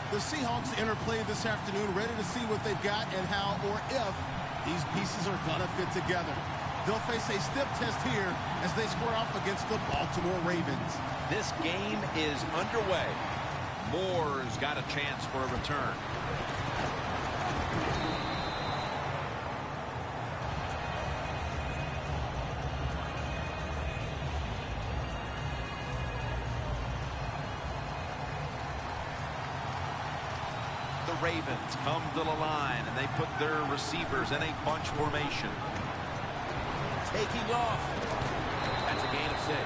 The Seahawks enter play this afternoon, ready to see what they've got and how or if these pieces are going to fit together. They'll face a stiff test here as they square off against the Baltimore Ravens. This game is underway. Moore's got a chance for a return. The Ravens come to the line, and they put their receivers in a bunch formation. Taking off. That's a gain of 6.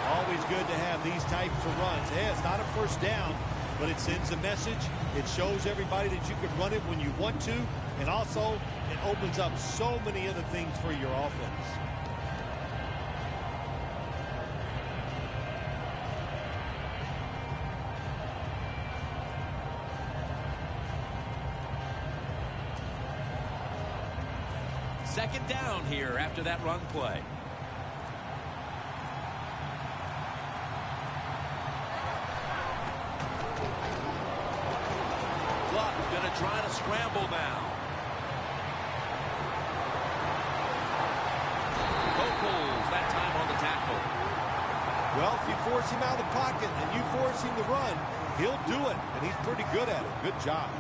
Always good to have these types of runs. Yeah, it's not a first down, but it sends a message. It shows everybody that you can run it when you want to, and also it opens up so many other things for your offense. Second down here after that run play. Luck going to try to scramble now. Vocals that time on the tackle. Well, if you force him out of the pocket and you force him to run, he'll do it, and he's pretty good at it. Good job.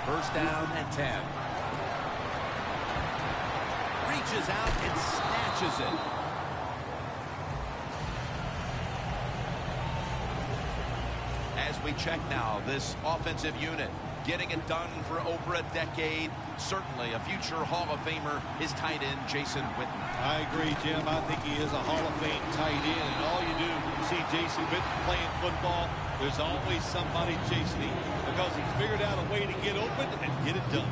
First down and 10. Reaches out and snatches it. As we check now, this offensive unit getting it done for over a decade. Certainly a future Hall of Famer is tight end Jason Witten. I agree, Jim. I think he is a Hall of Fame tight end. And all you do, you see Jason Witten playing football, there's always somebody chasing him because he's figured out a way to get open and get it done.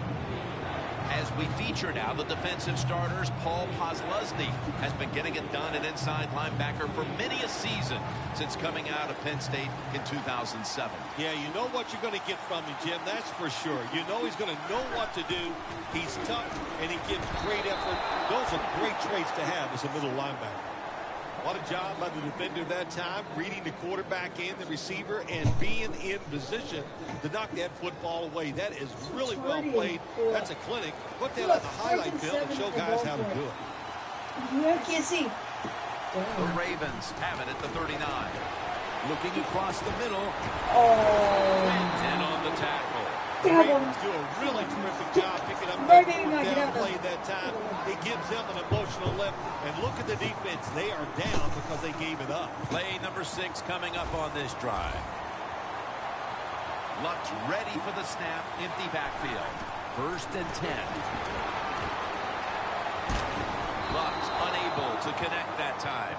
As we feature now the defensive starters, Paul Posluszny has been getting it done at inside linebacker for many a season since coming out of Penn State in 2007. Yeah, you know what you're going to get from him, Jim, that's for sure. You know he's going to know what to do. He's tough, and he gives great effort. Those are great traits to have as a middle linebacker. What a job by the defender that time, reading the quarterback and the receiver and being in position to knock that football away. That is really well played. That's a clinic. Put that on the highlight film and show guys how to do it. The Ravens have it at the 39. Looking across the middle. And on the tackle. The Ravens do a really terrific job picking up that down play that time. It gives them an emotional lift. And look at the defense. They are down because they gave it up. Play number 6 coming up on this drive. Luck's ready for the snap. Empty backfield. First and 10. Luck's unable to connect that time.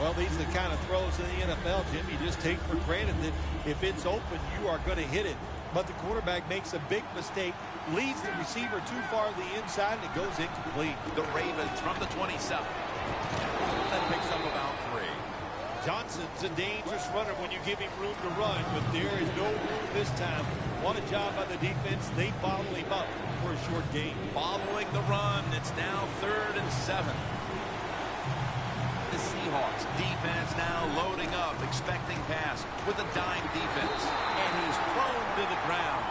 Well, these are the kind of throws in the NFL, Jim, you just take for granted that if it's open, you are going to hit it. But the quarterback makes a big mistake, leads the receiver too far to the inside, and it goes incomplete. The Ravens from the 27. That picks up about 3. Johnson's a dangerous runner when you give him room to run, but there is no room this time. What a job by the defense. They bottle him up for a short gain. Following the run, it's now 3rd and 7. The Seahawks defense now loading up, expecting pass with a dime defense. And he's thrown to the ground.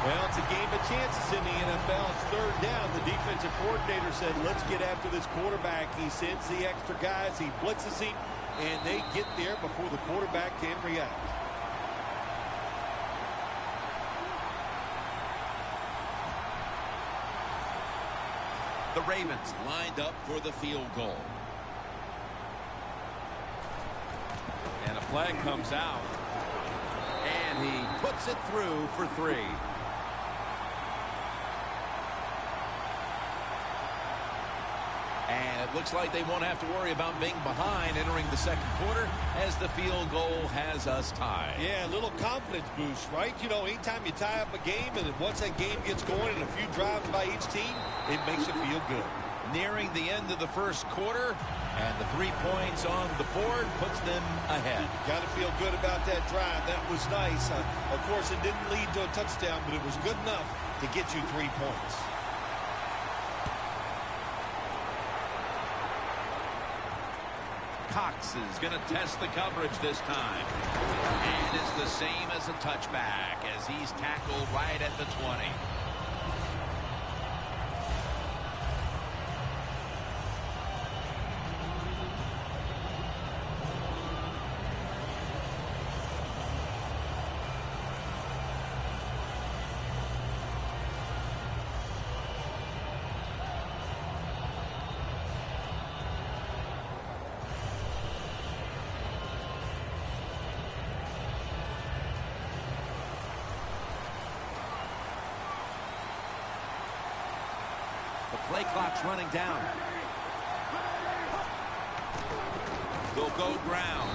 Well, it's a game of chances in the NFL. It's 3rd down. The defensive coordinator said, let's get after this quarterback. He sends the extra guys. He blitzes him, and they get there before the quarterback can react. The Ravens lined up for the field goal. And a flag comes out. And he puts it through for 3. And it looks like they won't have to worry about being behind entering the second quarter as the field goal has us tied. Yeah, a little confidence boost, right? You know, anytime you tie up a game and once that game gets going and a few drives by each team, it makes you feel good. Nearing the end of the first quarter, and the 3 points on the board puts them ahead. Got to feel good about that drive. That was nice. Of course, it didn't lead to a touchdown, but it was good enough to get you 3 points. Cox is going to test the coverage this time. And it's the same as a touchback as he's tackled right at the 20. The play clock's running down. They'll go ground.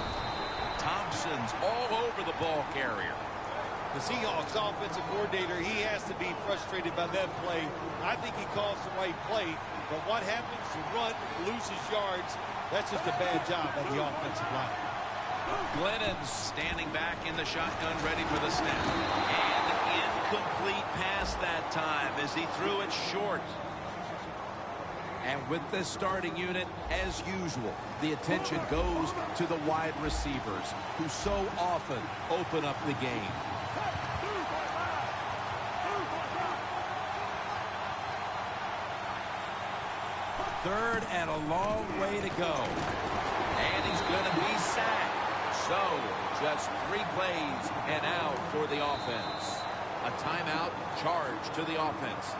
Thompson's all over the ball carrier. The Seahawks offensive coordinator, he has to be frustrated by that play. I think he calls the right play, but what happens to run, loses yards, that's just a bad job by the offensive line. Glennon's standing back in the shotgun, ready for the snap. And incomplete pass that time as he threw it short. And with this starting unit, as usual, the attention goes to the wide receivers who so often open up the game. Third and a long way to go. And he's going to be sacked. So, just 3 plays and out for the offense. A timeout charge to the offense.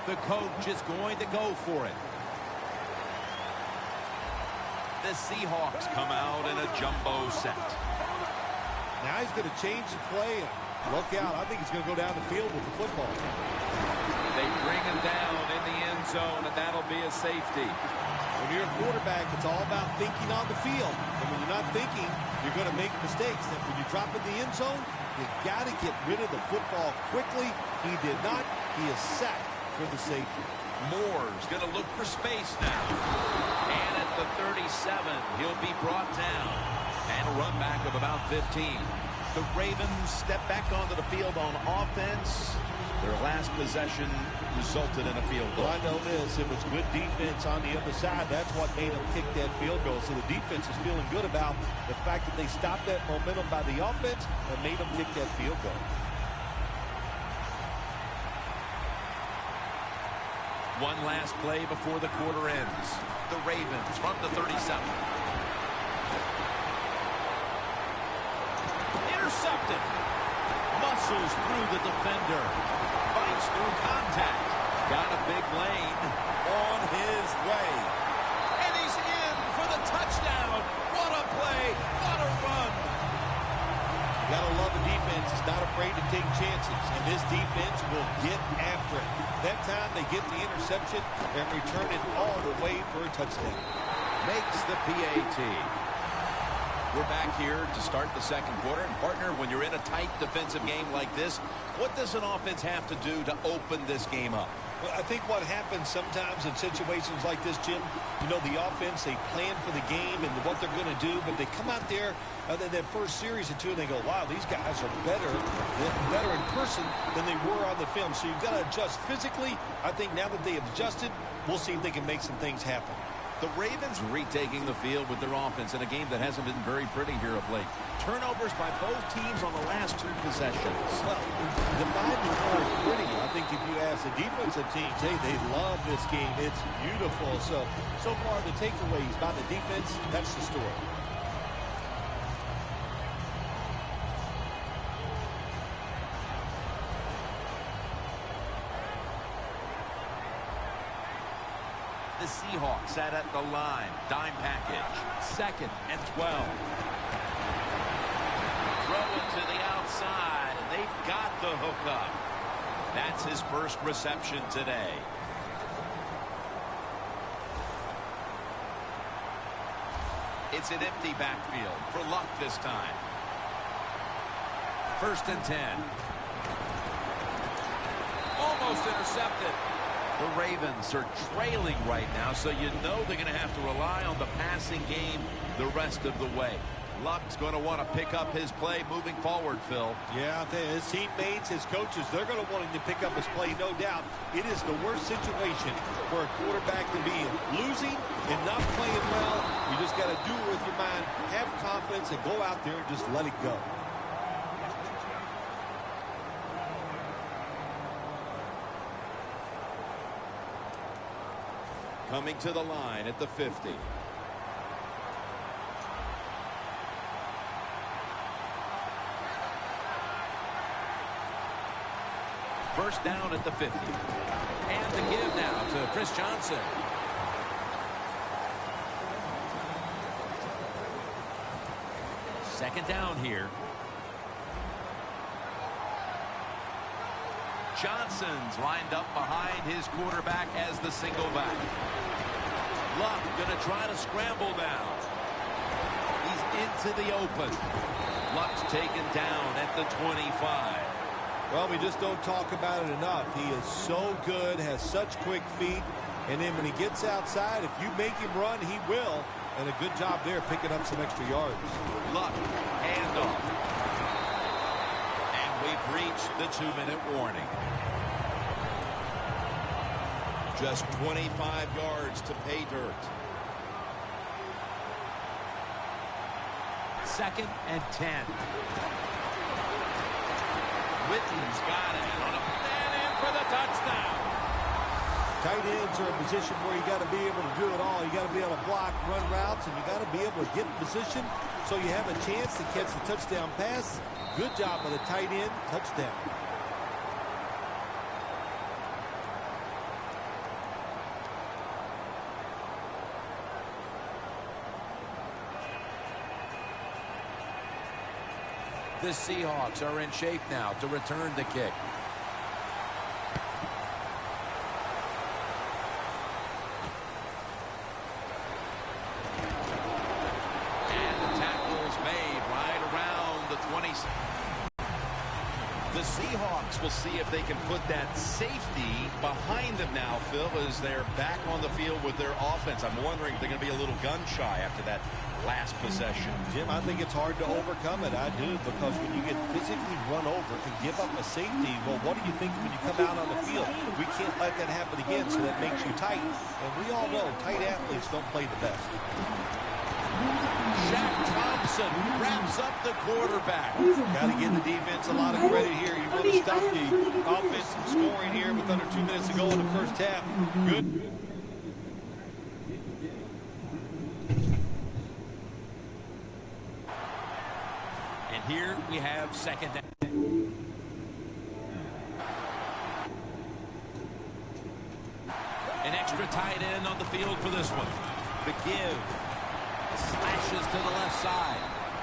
The coach is going to go for it. The Seahawks come out in a jumbo set. Now he's going to change the play. And look out. I think he's going to go down the field with the football. They bring him down in the end zone, and that'll be a safety. When you're a quarterback, it's all about thinking on the field. And when you're not thinking, you're going to make mistakes. And when you drop in the end zone, you got to get rid of the football quickly. He did not. He is sacked for the safety. Moore's going to look for space now. And at the 37, he'll be brought down. And a run back of about 15. The Ravens step back onto the field on offense. Their last possession resulted in a field goal. Well, I know this. It was good defense on the other side. That's what made them kick that field goal. So the defense is feeling good about the fact that they stopped that momentum by the offense and made them kick that field goal. One last play before the quarter ends. The Ravens from the 37. Intercepted. Muscles through the defender. Fights through contact. Got a big lane on his way. And he's in for the touchdown. What a play. What a run. You got to love the defense. It's not afraid to take chances. And this defense will get after it. That time they get the interception and return it all the way for a touchdown. Makes the PAT. We're back here to start the second quarter. And partner, when you're in a tight defensive game like this, what does an offense have to do to open this game up? Well, I think what happens sometimes in situations like this, Jim, you know, the offense, they plan for the game and what they're going to do, but they come out there that first series or two and they go, wow, these guys are better in person than they were on the film. So you've got to adjust physically. I think now that they have adjusted, we'll see if they can make some things happen. The Ravens retaking the field with their offense in a game that hasn't been very pretty here of late. Turnovers by both teams on the last 2 possessions. Well, divided is pretty. I think if you ask the defensive teams, hey, they love this game. It's beautiful. So far, the takeaways by the defense, that's the story. The Seahawks set at the line. Dime package. 2nd and 12. Throw it to the outside, and they've got the hook up. That's his first reception today. It's an empty backfield for Luck this time. 1st and 10. Almost intercepted. The Ravens are trailing right now, so you know they're going to have to rely on the passing game the rest of the way. Luck's going to want to pick up his play moving forward, Phil. Yeah, his teammates, his coaches, they're going to want him to pick up his play, no doubt. It is the worst situation for a quarterback to be in. Losing and not playing well, you just got to do it with your mind, have confidence, and go out there and just let it go. Coming to the line at the 50. First down at the 50. And the give now to Chris Johnson. Second down here. Johnson's lined up behind his quarterback as the single back. Luck going to try to scramble now. He's into the open. Luck's taken down at the 25. Well, we just don't talk about it enough. He is so good, has such quick feet, and then when he gets outside, if you make him run, he will. And a good job there picking up some extra yards. Luck, handoff. And we've reached the 2-minute warning. Just 25 yards to pay dirt. Second and 10. Witten's got it on a and in for the touchdown. Tight ends are a position where you got to be able to do it all. You got to be able to block, run routes, and you got to be able to get in position so you have a chance to catch the touchdown pass. Good job by the tight end. Touchdown. The Seahawks are in shape now to return the kick. And the tackle's made right around the 20. The Seahawks will see if they can put that safety behind them now, Phil, as they're back on the field with their offense. I'm wondering if they're going to be a little gun shy after that last possession. Jim, I think it's hard to overcome it. I do, because when you get physically run over and give up a safety, well, what do you think when you come out on the field? We can't let that happen again, so that makes you tight. And we all know tight athletes don't play the best. Shaq Thompson wraps up the quarterback. Got to give the defense a lot of credit here. You want to stop the offense from scoring here with under 2 minutes to go in the first half. Good. Here we have second down. An extra tight end on the field for this one. The give. Slashes to the left side.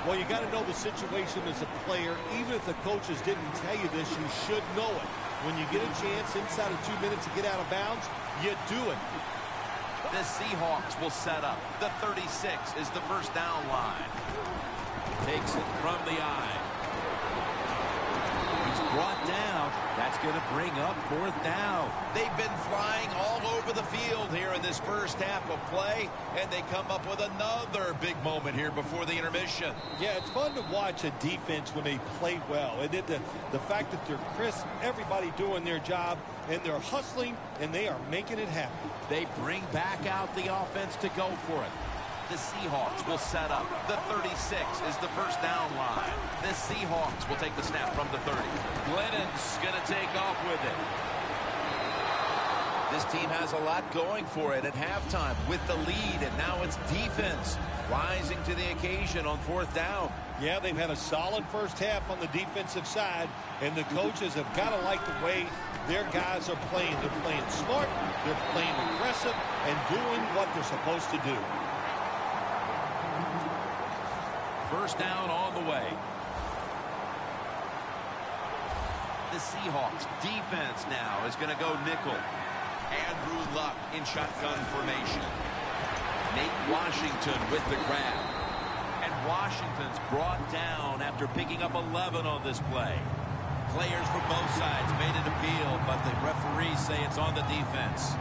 Well, you got to know the situation as a player. Even if the coaches didn't tell you this, you should know it. When you get a chance inside of 2 minutes to get out of bounds, you do it. The Seahawks will set up. The 36 is the first down line. Takes it from the eye. He's brought down. That's going to bring up fourth down. They've been flying all over the field here in this first half of play, and they come up with another big moment here before the intermission. Yeah, it's fun to watch a defense when they play well. And the fact that they're crisp, everybody doing their job, and they're hustling, and they are making it happen. They bring back out the offense to go for it. The Seahawks will set up. The 36 is the first down line. The Seahawks will take the snap from the 30. Glennon's going to take off with it. This team has a lot going for it at halftime with the lead, and now it's defense rising to the occasion on fourth down. Yeah, they've had a solid first half on the defensive side, and the coaches have got to like the way their guys are playing. They're playing smart, they're playing aggressive, and doing what they're supposed to do. First down on the way. The Seahawks defense now is going to go nickel. Andrew Luck in shotgun formation. Nate Washington with the grab. And Washington's brought down after picking up 11 on this play. Players from both sides made an appeal, but the referees say it's on the defense.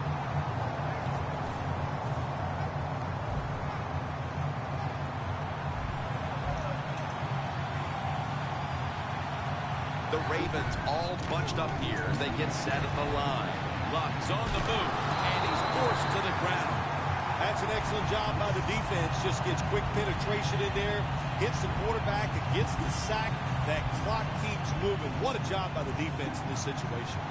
The Ravens all bunched up here as they get set at the line. Luck's on the move, and he's forced to the ground. That's an excellent job by the defense. Just gets quick penetration in there, hits the quarterback, and gets the sack. That clock keeps moving. What a job by the defense in this situation.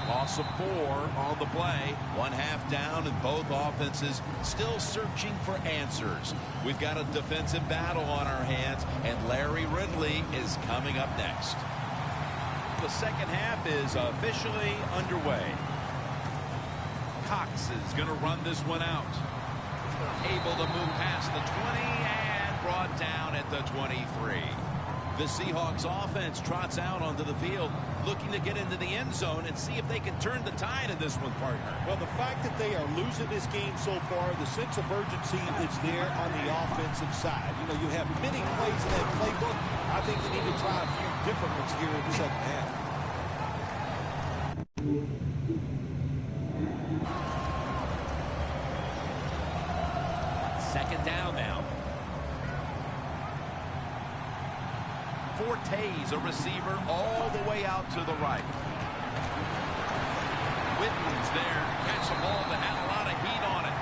Loss of 4 on the play. 1/2 down, and both offenses still searching for answers. We've got a defensive battle on our hands, and Larry Ridley is coming up next. The second half is officially underway. Cox is going to run this one out. Able to move past the 20 and brought down at the 23. The Seahawks offense trots out onto the field, looking to get into the end zone and see if they can turn the tide in this one, partner. Well, the fact that they are losing this game so far, the sense of urgency that's there on the offensive side. You know, you have many plays in that playbook. I think they need to try a few different ones here in the second half. Second down now. Forte's a receiver all the way out to the right. Witten's there to catch the ball that had a lot of heat on it.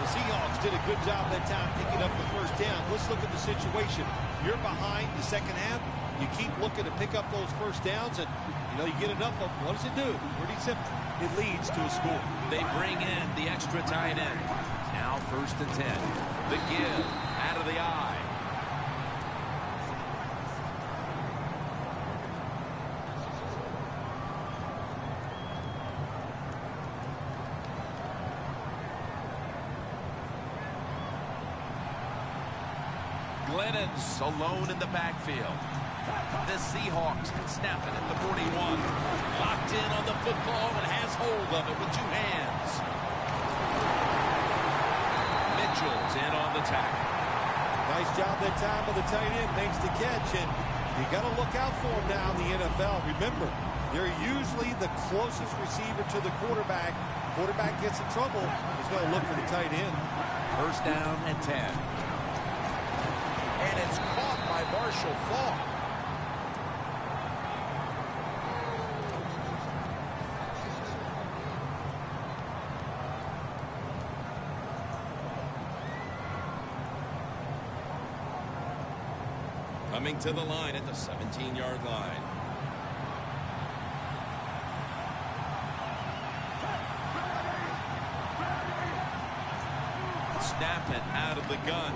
The Seahawks did a good job that time picking up the first down. Let's look at the situation. You're behind the second half. You keep looking to pick up those first downs, and you know you get enough of them. What does it do? Pretty simple. It leads to a score. They bring in the extra tight end. Now 1st and 10. The give out of the eye. Glennon's alone in the backfield. The Seahawks snapping at the 41. Locked in on the football and has hold of it with 2 hands. Mitchell's in on the tackle. Nice job that time by the tight end. Makes the catch, and you got to look out for him now in the NFL. Remember, they're usually the closest receiver to the quarterback. Quarterback gets in trouble, he's going to look for the tight end. 1st down and 10. And it's caught by Marshall Faulk. Coming to the line at the 17-yard line. Snapping out of the gun.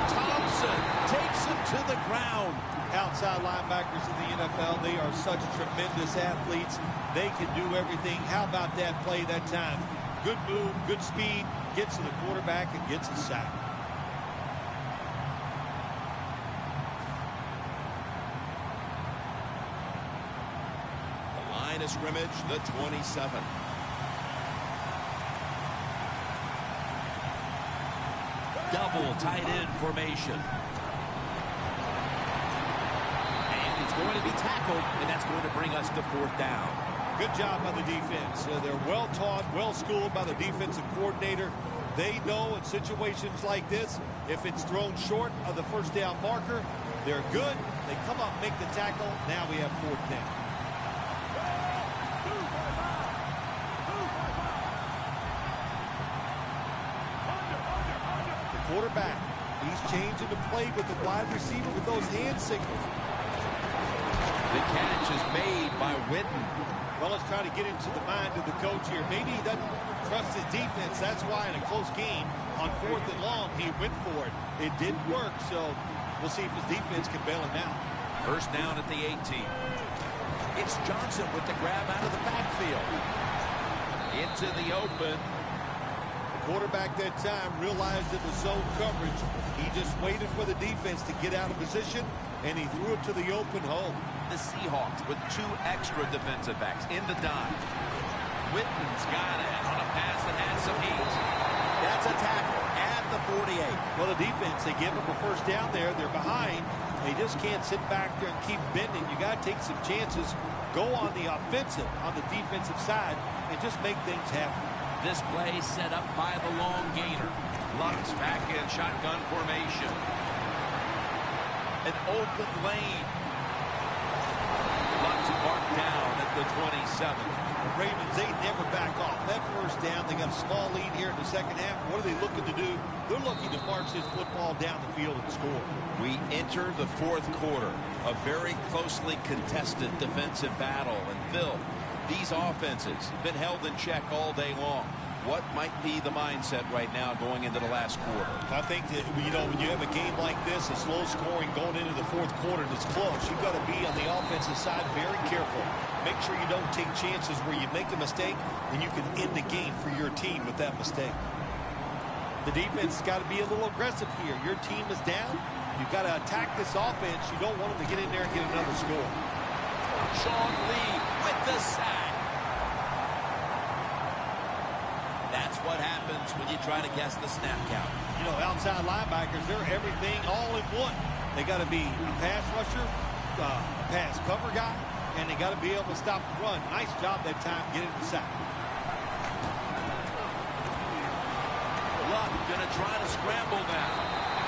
Thompson takes him to the ground. Outside linebackers in the NFL, they are such tremendous athletes. They can do everything. How about that play that time? Good move, good speed, gets to the quarterback and gets a sack. The line of scrimmage, the 27. Double tight end formation. And he's going to be tackled, and that's going to bring us to 4th down. Good job by the defense. They're well taught, well schooled by the defensive coordinator. They know in situations like this, if it's thrown short of the 1st down marker, they're good. They come up, make the tackle. Now we have 4th down. Quarterback, he's changing the play with the wide receiver with those hand signals. The catch is made by Witten. Well, let's try to get into the mind of the coach here. Maybe he doesn't trust his defense. That's why in a close game on 4th and long, he went for it. It didn't work, so we'll see if his defense can bail him out. 1st down at the 18. It's Johnson with the grab out of the backfield. Into the open. Quarterback that time realized it was zone coverage. He just waited for the defense to get out of position, and he threw it to the open hole. The Seahawks with 2 extra defensive backs in the dime. Witten's got it on a pass that had some heat. That's a tackle at the 48. Well, the defense, they give them a 1st down there. They're behind. They just can't sit back there and keep bending. You got to take some chances. Go on the offensive, on the defensive side, and just make things happen. This play set up by the long gainer. Luck's back in shotgun formation. An open lane. It's marked down at the 27. The Ravens, they never back off. That first down, they got a small lead here in the second half. What are they looking to do? They're looking to march this football down the field and score. We enter the fourth quarter, a very closely contested defensive battle. And Phil, these offenses have been held in check all day long. What might be the mindset right now going into the last quarter? I think that, you know, when you have a game like this, it's low scoring going into the fourth quarter and it's close, you've got to be on the offensive side very careful. Make sure you don't take chances where you make a mistake and you can end the game for your team with that mistake. The defense has got to be a little aggressive here. Your team is down. You've got to attack this offense. You don't want them to get in there and get another score. Sean Lee with the sack. That's what happens when you try to guess the snap count. You know, outside linebackers, they're everything all in one. They got to be a pass rusher, a pass cover guy, and they got to be able to stop the run. Nice job that time getting the sack. Luck going to try to scramble now.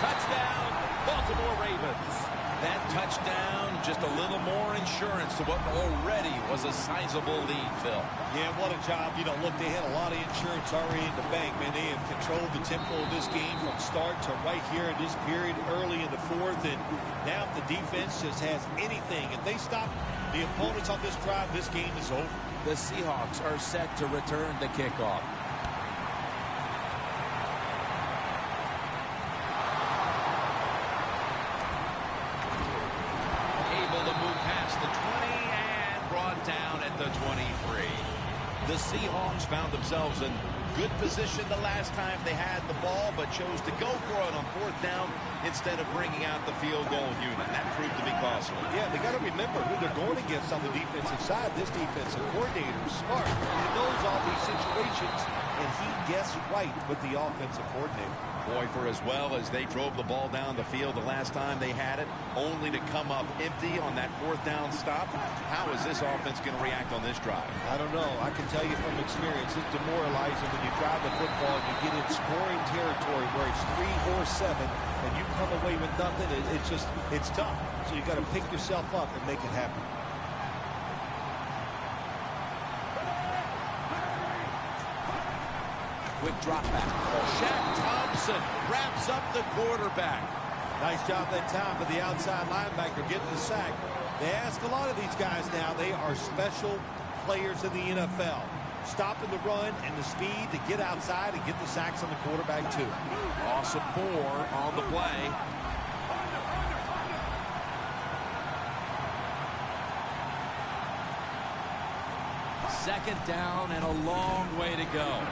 Touchdown, Baltimore Ravens. That touchdown, just a little more insurance to what already was a sizable lead, Phil. Yeah, what a job. You know, look, they had a lot of insurance already in the bank, man. They have controlled the tempo of this game from start to right here in this period early in the fourth. And now if the defense just has anything, if they stop the opponents on this drive, this game is over. The Seahawks are set to return the kickoff. The 23. The Seahawks found themselves in good position the last time they had the ball, but chose to go for it on fourth down instead of bringing out the field goal unit. That proved to be costly. Yeah, they got to remember who they're going against on the defensive side. This defensive coordinator is smart. He knows all these situations, and he guessed right with the offensive coordinator. Boy, for as well as they drove the ball down the field the last time they had it, only to come up empty on that fourth down stop. How is this offense going to react on this drive? I don't know. I can tell you from experience, it's demoralizing when you drive the football and you get in scoring territory where it's 3 or 7 and you come away with nothing. It's tough. So you got to pick yourself up and make it happen. Quick drop back. Shaq Thompson wraps up the quarterback. Nice job that time for the outside linebacker getting the sack. They ask a lot of these guys now. They are special players in the NFL. Stopping the run and the speed to get outside and get the sacks on the quarterback too. Awesome 4 on the play. Second down and a long way to go.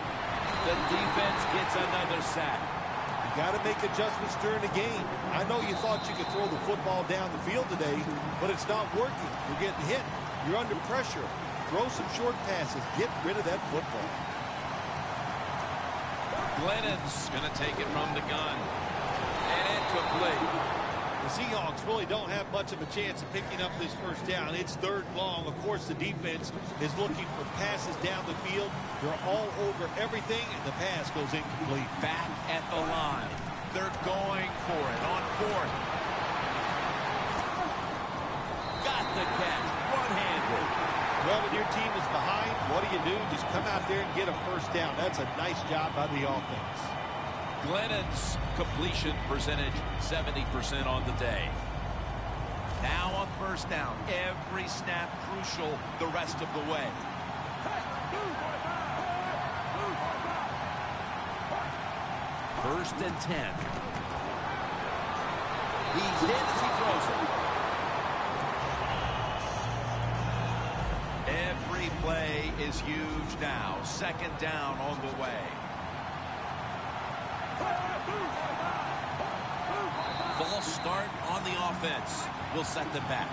The defense gets another sack. You got to make adjustments during the game. I know you thought you could throw the football down the field today, but it's not working. You're getting hit. You're under pressure. Throw some short passes. Get rid of that football. Glennon's going to take it from the gun. And incomplete. The Seahawks really don't have much of a chance of picking up this first down. It's third and long. Of course, the defense is looking for passes down the field. They're all over everything, and the pass goes incomplete. Back at the line. They're going for it on fourth. Got the catch. One-handed. Well, when your team is behind, what do? Just come out there and get a first down. That's a nice job by the offense. Glennon's completion percentage 70% on the day. Now on first down, every snap crucial the rest of the way. First and 10. He's hit as he throws it. Every play is huge now. Second down on the way. False start on the offense will set them back.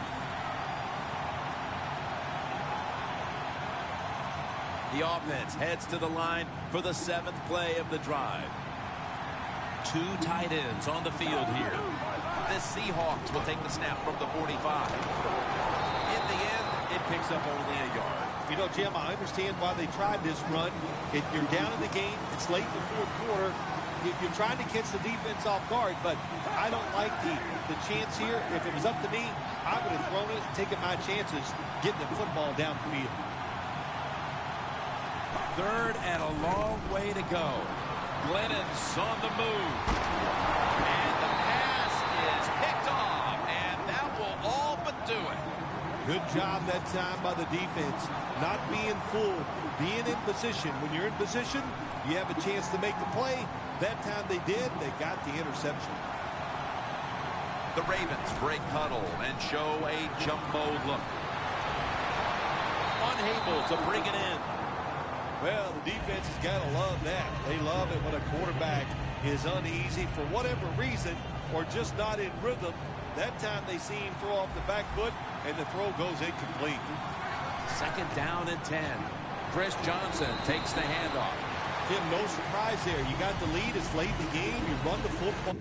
The offense heads to the line for the 7th play of the drive. 2 tight ends on the field here. The Seahawks will take the snap from the 45. In the end, it picks up only a yard. You know, Jim, I understand why they tried this run. If you're down in the game, it's late in the fourth quarter. You're trying to catch the defense off guard, but I don't like the chance here. If it was up to me, I would have thrown it and taken my chances getting the football down the field. Third and a long way to go. Glennon's on the move. And the pass is picked off, and that will all but do it. Good job that time by the defense. Not being fooled, being in position. When you're in position, you have a chance to make the play. That time they did. They got the interception. The Ravens break huddle and show a jumbo look. Unable to bring it in. Well, the defense has got to love that. They love it when a quarterback is uneasy for whatever reason or just not in rhythm. That time they see him throw off the back foot, and the throw goes incomplete. Second down and 10. Chris Johnson takes the handoff. Tim, no surprise there. You got the lead. It's late in the game. You run the football.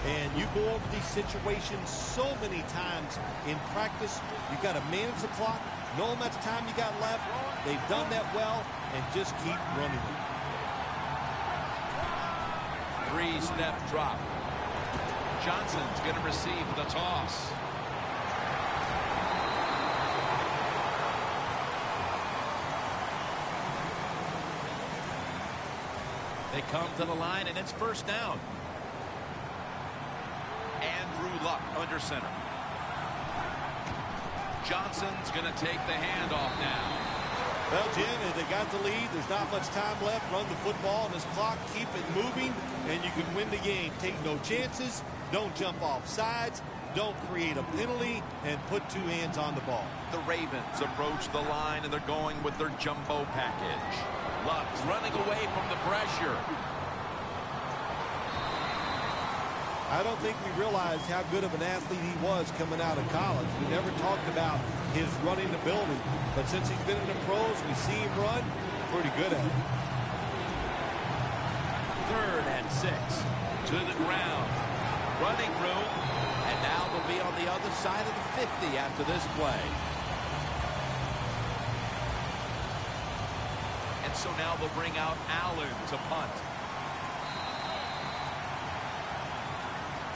And you go over these situations so many times in practice. You got to manage the clock, know how much time you got left. They've done that well, and just keep running it. Three-step drop. Johnson's going to receive the toss. They come to the line, and it's first down. Andrew Luck under center. Johnson's going to take the handoff now. Well, Jim, if they got the lead, there's not much time left. Run the football on this clock, keep it moving, and you can win the game. Take no chances, don't jump off sides, don't create a penalty, and put two hands on the ball. The Ravens approach the line, and they're going with their jumbo package. Luck's running away from the pressure. I don't think we realized how good of an athlete he was coming out of college. We never talked about his running ability. But since he's been in the pros, we see him run pretty good at it. Third and 6. To the ground. Running room. And now they'll be on the other side of the 50 after this play. And so now they'll bring out Allen to punt.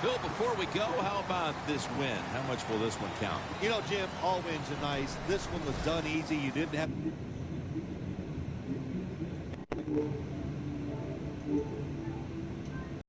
Phil, before we go, how about this win? How much will this one count? You know, Jim, all wins are nice. This one was done easy. You didn't have...